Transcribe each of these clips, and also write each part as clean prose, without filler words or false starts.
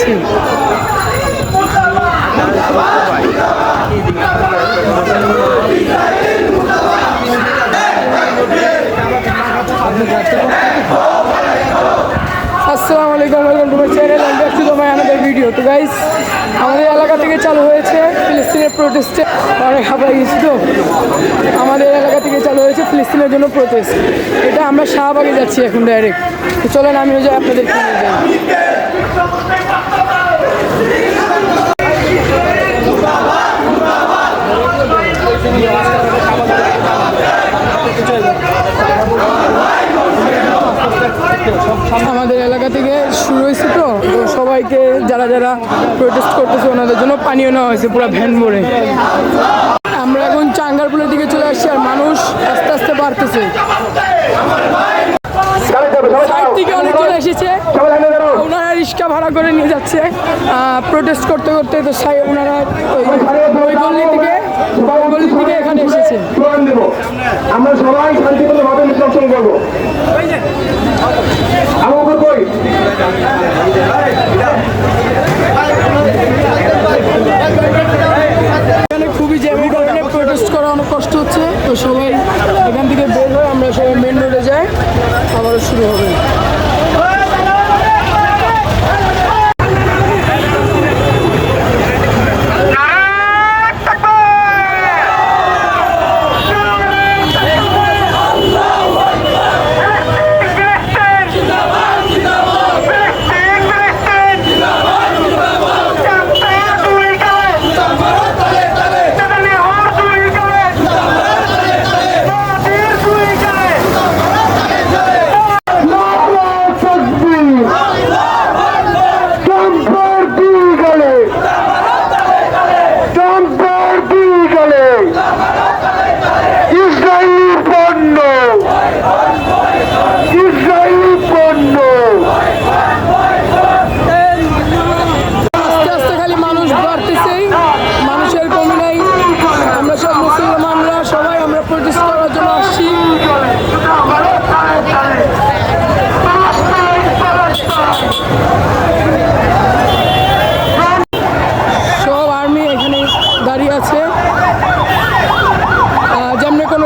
আসছি। আসসালামু আলাইকুম, welcome to my channel and back to the my another video. তো গাইস, আমাদের এলাকা থেকে চালু হয়েছে ফিলিস্তিনের প্রোটেস্টে। অনেক হাবড়া গেছি তো, আমাদের এলাকা থেকে চালু হয়েছে ফিলিস্তিনের জন্য প্রোটেস্ট। এটা আমরা শাহবাগে যাচ্ছি এখন ডাইরেক্ট। তো চলেন আমিও যাই, আপনাদেরকে নিয়ে যাই। আমাদের এলাকা থেকে শুরু হয়েছে তো সবাইকে যারা যারা প্রোটেস্ট করতেছে ওনাদের জন্য পানীয় নেওয়া হয়েছে পুরো ভ্যান ভরে। আমরা এখন চাঙ্গারপুলের দিকে চলে আসছি আর মানুষ আস্তে আস্তে বাড়তেছে। সাইড থেকে অনেকজন এসেছে, ওনারা রিক্সা ভাড়া করে নিয়ে যাচ্ছে প্রোটেস্ট করতে করতে। তো ওনারা ওই গল্লি থেকে এখানে এসেছে। আমরা সবাই শান্তিপূর্ণভাবে নির্বাচন করবো। এখানে খুবই জ্যামের কারণে প্রোটেস্ট করা অনেক কষ্ট হচ্ছে। তো সবাই এখান থেকে বের হয়ে আমরা সবাই মেন রোডে যাই, আবারও শুরু হবে।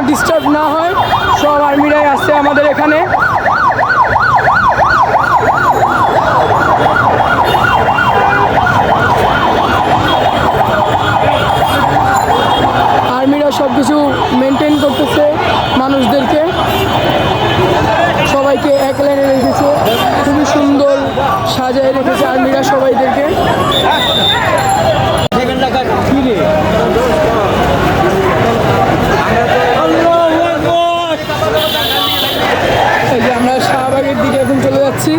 ডিস্টার্ব না হয়, সব আর্মিরাই আছে আমাদের এখানে। আর্মিরা সব কিছু মেনটেন করতেছে মানুষদেরকে, সবাইকে এক লাইনে রেখেছে, খুবই সুন্দর সাজায় রেখেছে আর্মিরা সবাইদেরকে। আমরা শাহবাগের দিকে এখন চলে যাচ্ছি,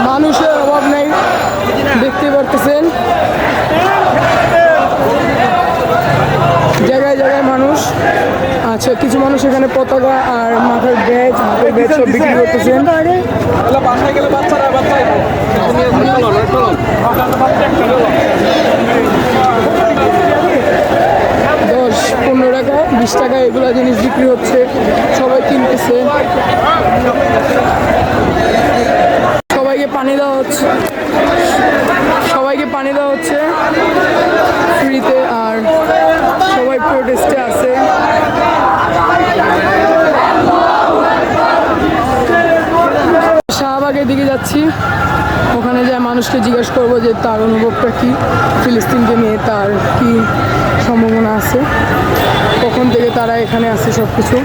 মানুষের অভাব নেই, দেখতে পারতেছেন জায়গায় জায়গায় মানুষ। আচ্ছা, কিছু মানুষ এখানে পতাকা আর মাথার ব্যাজ সব বিক্রি করতেছেন। 10-15 টাকা 20 টাকা এগুলো জিনিস বিক্রি হচ্ছে, সবাই কিনতেছে। সবাইকে পানি দেওয়া হচ্ছে, ফ্রিতে, আর সবাই প্রোটেস্টে আছে। শাহবাগের দিকে যাচ্ছি, ওখানে যায় মানুষকে জিজ্ঞেস করবো যে তার অনুভবটা কি, ফিলিস্তিনকে নিয়ে তার কি সম্ভাবনা আছে, কখন থেকে তারা এখানে আসছে সব কিছু।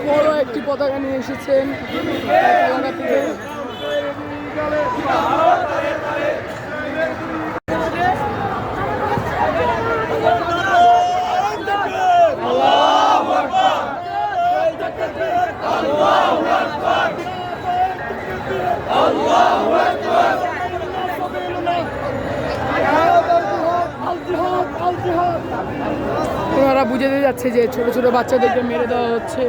বড় একটি পতাকা নিয়ে এসেছেন এলাকা থেকে। ওনারা বুঝাতে যাচ্ছে যে ছোট ছোট বাচ্চাদেরকে মেরে দেওয়া হচ্ছে,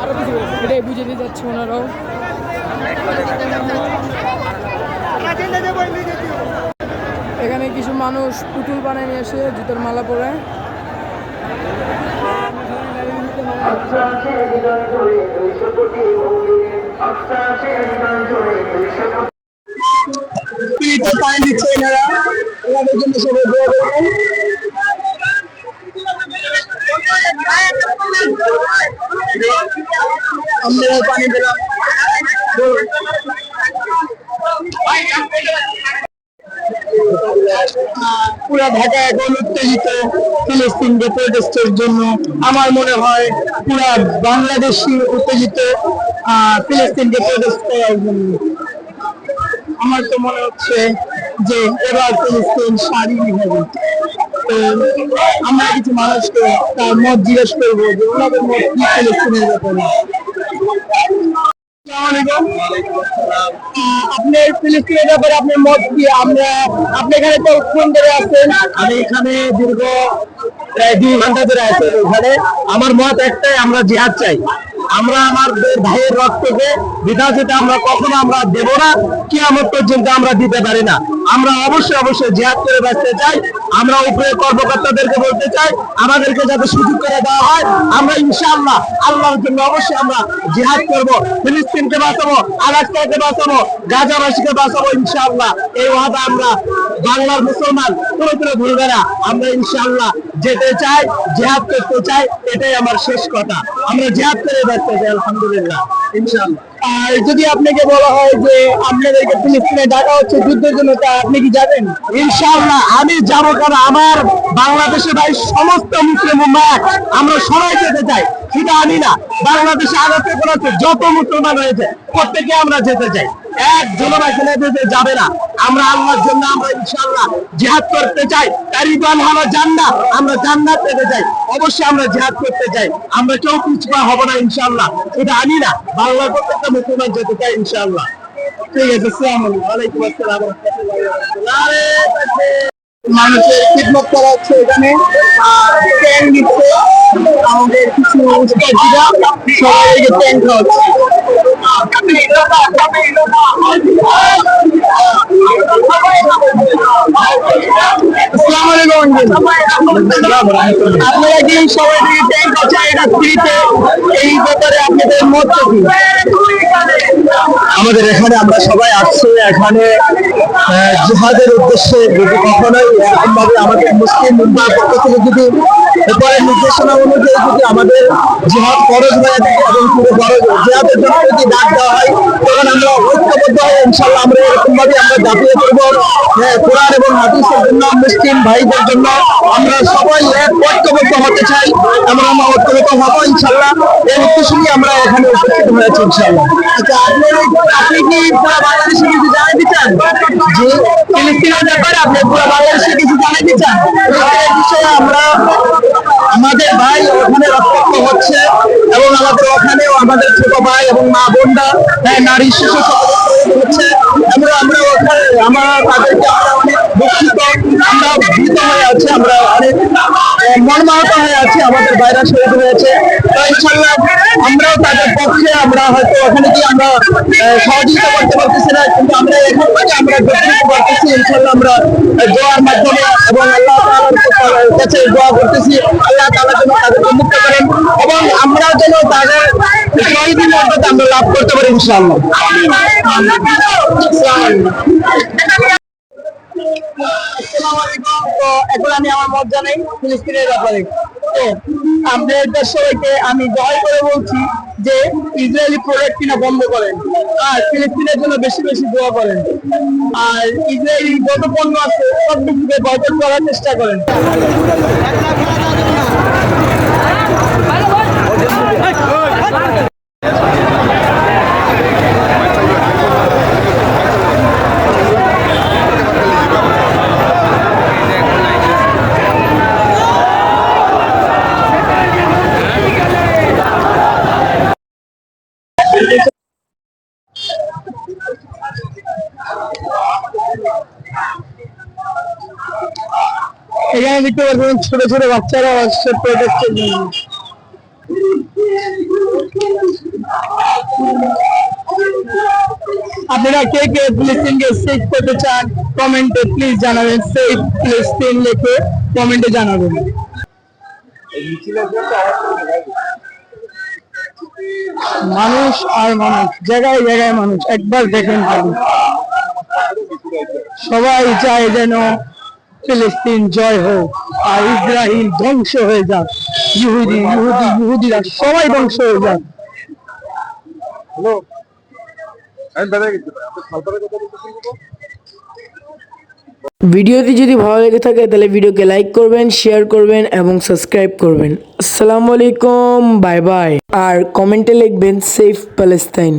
আরো কিছু এটাই বুঝাতে যাচ্ছে ওনারাও। এখানে কিছু মানুষ পুতুল বানায় নিয়ে এসে জুতোর মালা পরে পানি দিচ্ছে এনারা, ওনাদের জন্য সবাই দোয়া করবেন। আমরাও পানি দিলাম। পুরা ঢাকা এখন উত্তেজিত ফিলিস্তিনকে প্রোটেস্টের জন্য। আমার মনে হয় পুরা বাংলাদেশি উত্তেজিত ফিলিস্তিনকে প্রোটেস্ট করার জন্য। আমার তো মনে হচ্ছে যে এবার ফিলিস্তিন স্বাধীন হবে। তো আমরা কিছু মানুষকে তার মত জিজ্ঞেস করবো যে ওনাদের মত কি ফিলিস্তিনের ব্যাপারে। আপনার ফিলিস্তিনের ব্যাপারে আপনার মত কি? আপনি এখানে কতক্ষণ ধরে আছেন? আমি এখানে দীর্ঘ প্রায় 2 ঘন্টা ধরে আছি এখানে। আমার মত একটাই, আমরা জিহাদ চাই। আমরা আমাদের ভাইয়ের রক্তকে বৃথা যেতে আমরা কখনো আমরা দেব না, কিয়ামত পর্যন্ত আমরা দিতে পারি না। আমরা অবশ্যই জিহাদ করে বাঁচতে চাই। আমরা উপরে কর্মকর্তাদেরকে বলতে চাই আমাদেরকে যাতে সুযোগ করে দেওয়া হয়। আমরা ইনশাআল্লাহ আল্লাহর জন্য অবশ্যই আমরা জিহাদ করব, ফিলিস্তিনকে বাঁচাবো, আলাস্কাকে বাঁচাবো, গাজাবাসীকে বাঁচাবো ইনশাআল্লাহ। এই ওয়াদা আমরা বাংলার মুসলমান পুরোপুরি ভুলবে না। আমরা ইনশাআল্লাহ যেতে চাই, জিহাদ করতে চাই, এটাই আমার শেষ কথা। আমরা জিহাদ করে বাঁচতে চাই আলহামদুলিল্লাহ ইনশাআল্লাহ। আর যদি আপনাকে বলা হয় যে আপনাদেরকে ফিলিস্তিনে ডাকা হচ্ছে যুদ্ধের জন্য, তা আপনি কি যাবেন? ইনশাআল্লাহ আমি যাবো, কারণ আমার বাংলাদেশে ভাই সমস্ত মুসলিম উম্মাহ আমরা সবাই যেতে চাই। শুধু আমি না, বাংলাদেশে আঘাতে করেছে যত মুসলমান রয়েছে প্রত্যেকে আমরা যেতে চাই। একজন এখানে যাবে না। আমরা আল্লাহর জন্য আমরা ইনশাআল্লাহ জিহাদ করতে চাই। তারিবান হলো জান্নাত, আমরা জান্নাত পেতে চাই। অবশ্যই আমরা জিহাদ করতে চাই। আমরা কেউ পিছপা হব না ইনশাআল্লাহ। শুধু আমি না, বাংলার প্রত্যেকটা মুসলমান যেতে চাই ইনশাআল্লাহ। ঠিক আছে, আসসালামু আলাইকুম। ওয়ালাইকুম আসসালাম ওয়া রাহমাতুল্লাহ। মানুষের খিদমত করা হচ্ছে এখানে, ট্যাঙ্ক দিচ্ছে আমাদের কিছু উস্তাদিরা, সবাই এই যে ট্যাঙ্ক খাওয়াচ্ছে। আসসালামু আলাইকুম আঙ্কেল। আপনারা কি সবাই থেকে ট্যাঙ্ক আছে এটা ফ্রিতে, এই ব্যাপারে আপনাদের মত কি? আমাদের এখানে আমরা সবাই আসছি এখানে জিহাদের উদ্দেশ্যে। যদি কখনোই এরকম ভাবে আমাদের মুসলিম উম্মাহর পক্ষ থেকে যদি উপরের নির্দেশনা অনুযায়ী যদি আমাদের জিহাদ ফরজ হয়ে থাকে এবং পুরো ফরজ জিহাদের জন্য যদি ডাক দেওয়া হয়, তখন আমরা ঐক্যবদ্ধ হয়ে ইনশাআল্লাহ আমরা এরকম ভাবে আমরা ঝাঁপিয়ে পড়বো। কোরআন এবং হাদিসের জন্য, মুসলিম ভাইদের জন্য আমরা সবাই এক ঐক্যবদ্ধ হতে চাই। আমরা ঐক্যবদ্ধ হবো ইনশাআল্লাহ। এই উদ্দেশ্যে নিয়ে আমরা এখানে উপস্থিত হয়েছি ইনশাআল্লাহ। আচ্ছা, আপনি কি পুরো বাংলাদেশে কিছু জানাতে চান? যে ফিলিস্তিনের ব্যাপারে আপনি পুরো বাংলাদেশে কিছু জানাতে চান? এই বিষয়ে আমরা আমাদের ভাই ওখানে রক্তাক্ত হচ্ছে এবং আমাদের ওখানেও আমাদের ছোট ভাই এবং মা বোনরা নারী শিশু হচ্ছে। আমরা ওখানে তাদেরকে আমরা অনেক দুঃখিত, আমরা ভীত হয়ে আছি, আমরা অনেক মর্মাহত হয়ে আছি। আমাদের ভাইরা শহীদ হয়েছে। তো ইনশাআল্লাহ আমরাও তাদের পক্ষে আমরা হয়তো ওখানে গিয়ে আমরা সহযোগিতা করতে পারতেছি না, কিন্তু আমরা এখান থেকে আমরা যতটুকু পারতেছি ইনশাআল্লাহ আমরা দোয়ার মাধ্যমে এবং আল্লাহ তাআলার কাছে দোয়া করতেছি আল্লাহ তাআলা যেন তাদেরকে মুক্ত করেন এবং আমরা যেন তাদের শহীদ মর্যাদা আমরা লাভ করতে পারি ইনশাআল্লাহ। আসসালামু আলাইকুম। তো এখন আমি আমার মত জানাই ফিলিস্তিনের ব্যাপারে। তো আপনাদের সবাইকে আমি দয়া করে বলছি যে ইসরায়েলি প্রোডাক্ট কিনা বন্ধ করেন আর ফিলিস্তিনের জন্য বেশি বেশি দোয়া করেন। আর ইসরায়েলি যত পণ্য আছে সব কিছুকে বয়কট করার চেষ্টা করেন। এখানে দেখতে পাচ্ছেন ছোট ছোট বাচ্চারা আসছে প্রোটেক্টের জন্য। আপনারা কে কে ফিলিস্তিনকে সেভ করতে চান কমেন্টে প্লিজ জানাবেন। সেভ ফিলিস্তিন লিখে কমেন্টে জানাবেন। মানুষ আর মানুষ, জায়গায় জায়গায় মানুষ, একবার দেখেন খালি। সবাই চায় যেন ফিলিস্তিন জয় হোক আর ইসরায়েল ধ্বংস হয়ে যাক, ইহুদিরা সবাই ধ্বংস হয়ে যাক। ভিডিওটি যদি ভালো লেগে থাকে তাহলে ভিডিওকে লাইক করবেন, শেয়ার করবেন এবং সাবস্ক্রাইব করবেন। আসসালামু আলাইকুম, বাই বাই। আর কমেন্টে লিখবেন সেফ প্যালেস্তাইন।